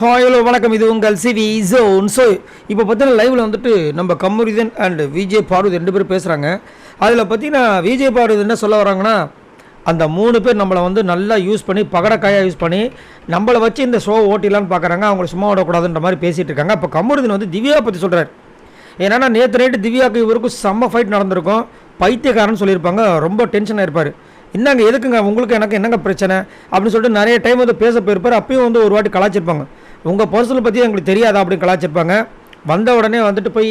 Hello வணக்கம். இது உங்கள் சிவி ஜோன். ஸோ இப்போ பார்த்தீங்கன்னா லைவில் வந்துட்டு நம்ம கமருதீன் அண்ட் விஜய் பார்வதி 2 பேரும் பேசுகிறாங்க. அதில் பார்த்தீங்கன்னா விஜய் பார்வதி என்ன சொல்ல வராங்கன்னா, அந்த 3 பேர் நம்மளை வந்து நல்லா யூஸ் பண்ணி பகடக்காயாக யூஸ் பண்ணி நம்மளை வச்சு இந்த ஷோ ஓட்டிலான்னு பார்க்குறாங்க. அவங்கள சும்மா விடக்கூடாதுன்ற மாதிரி பேசிகிட்டு இருக்காங்க. அப்போ கமருதீன் வந்து திவ்யா பற்றி சொல்கிறார். ஏன்னா நேற்று நைட்டு திவ்யாவுக்கு இவருக்கும் செம்ம ஃபைட் நடந்திருக்கும். பைத்தியக்காரன்னு சொல்லியிருப்பாங்க. ரொம்ப டென்ஷனாக இருப்பார். என்னங்க எதுக்குங்க உங்களுக்கு எனக்கு என்னங்க பிரச்சனை அப்படின்னு சொல்லிட்டு நிறைய டைம் வந்து பேச போயிருப்பார். அப்பயும் வந்து ஒரு வாட்டி கலாச்சிருப்பாங்க. உங்கள் பர்சனல் பற்றி எங்களுக்கு தெரியாதா அப்படின்னு கலாச்சிருப்பாங்க. வந்த உடனே வந்துட்டு போய்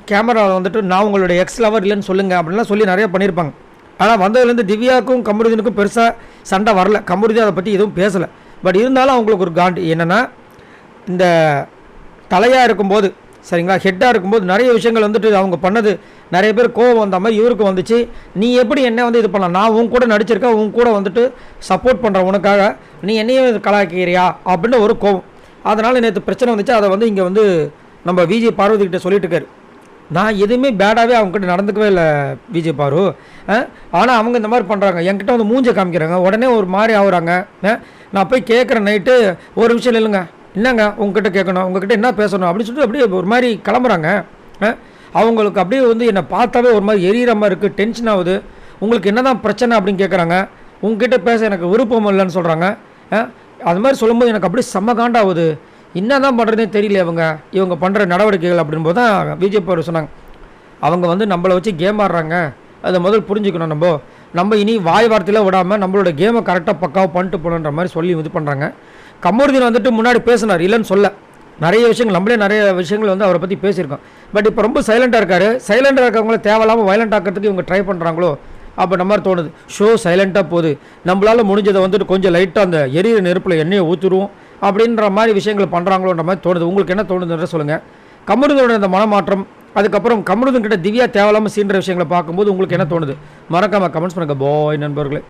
கேமராவில் வந்துட்டு நான் உங்களுடைய எக்ஸ் லவர் இல்லைன்னு சொல்லுங்கள் அப்படின்லாம் சொல்லி நிறைய பண்ணியிருப்பாங்க. ஆனால் வந்ததுலேருந்து திவ்யாவுக்கும் கமருதீனுக்கும் பெருசாக சண்டை வரல. கமருதீன் அதை பற்றி எதுவும் பேசலை. பட் இருந்தாலும் அவங்களுக்கு ஒரு காண்டு என்னென்னா, இந்த தலையாக இருக்கும்போது சரிங்களா, ஹெட்டாக இருக்கும்போது நிறைய விஷயங்கள் வந்துட்டு அவங்க பண்ணது நிறைய பேர் கோவம் வந்த மாதிரி இவருக்கு வந்துச்சு. நீ எப்படி என்ன வந்து இது பண்ணலாம், நான் உன் கூட நடிச்சிருக்கேன், உன் கூட வந்துட்டு சப்போர்ட் பண்ணுறேன், உனக்காக நீ என்னையும் கலாய்க்கிறியா அப்படின்னு ஒரு கோவம். அதனால் நேற்று பிரச்சனை வந்துச்சு. அதை வந்து இங்கே வந்து நம்ம விஜய் பார்வதி கிட்ட சொல்லிட்டு இருக்காரு. நான் எதுவுமே பேடாகவே அவங்ககிட்ட நடந்துக்கவே இல்லை விஜய் பாரு. ஆனால் அவங்க இந்த மாதிரி பண்ணுறாங்க, என்கிட்ட வந்து மூஞ்சை காமிக்கிறாங்க, உடனே ஒரு மாதிரி ஆகுறாங்க. நான் போய் கேட்குறேன் நைட்டு, ஒரு விஷயம் இல்லைங்க, என்னங்க உங்ககிட்ட கேட்கணும், உங்ககிட்ட என்ன பேசணும் அப்படின்னு சொல்லிட்டு அப்படியே ஒரு மாதிரி கிளம்புறாங்க. அவங்களுக்கு அப்படியே வந்து என்னை பார்த்தாவே ஒரு மாதிரி எரியிற மாதிரி இருக்குது, டென்ஷன் ஆகுது. உங்களுக்கு என்ன தான் பிரச்சனை அப்படின்னு கேட்குறாங்க. உங்ககிட்ட பேச எனக்கு விருப்பம் இல்லைன்னு சொல்கிறாங்க. அது மாதிரி சொல்லும்போது எனக்கு அப்படியே செம்ம காண்டாகுது. என்ன தான் பண்ணுறதே தெரியல இவங்க பண்ணுற நடவடிக்கைகள் அப்படின்போது தான் விஜய் பார்வதி சொன்னாங்க, அவங்க வந்து நம்மளை வச்சு கேம் ஆடுறாங்க, அதை முதல் புரிஞ்சுக்கணும். நம்ம இனி வாய் வார்த்தையில் விடாமல் நம்மளோட கேமை கரெக்டாக பக்காவாக பண்ணிட்டு போகணுன்ற மாதிரி சொல்லி இது பண்ணுறாங்க. கமருதீன் வந்துட்டு முன்னாடி பேசினார், இல்லைன்னு சொல்ல, நிறைய விஷயங்கள் நம்மளே நிறைய விஷயங்கள் வந்து அவரை பற்றி பேசியிருக்கோம். பட் இப்போ ரொம்ப சைலண்ட்டாக இருக்கார். சைலண்ட்டாக இருக்கவங்கள தேவையில்லாமல் வயலண்ட் ஆக்கிறதுக்கு இவங்க ட்ரை பண்ணுறாங்களோ அப்போ நம்ம மாதிரி தோணுது. ஷோ சைலண்ட்டாக போகுது, நம்மளால் முடிஞ்சதை வந்துட்டு கொஞ்சம் லைட்டாக அந்த எரியிற நெருப்பில் எண்ணெயை ஊற்றுருவோம் அப்படின்ற மாதிரி விஷயங்கள் பண்ணுறாங்களோன்ற மாதிரி தோணுது. உங்களுக்கு என்ன தோணுதுன்ற சொல்லுங்கள். கமருதீனோட இந்த மனமாற்றம், அதுக்கப்புறம் கமருதீன் கிட்ட திவ்யா தேவையில்லாமல் சீன்ற விஷயங்களை பார்க்கும்போது உங்களுக்கு என்ன தோணுது? மறக்காமல் கமெண்ட்ஸ் பண்ணுங்கள். பாய் நண்பர்களே.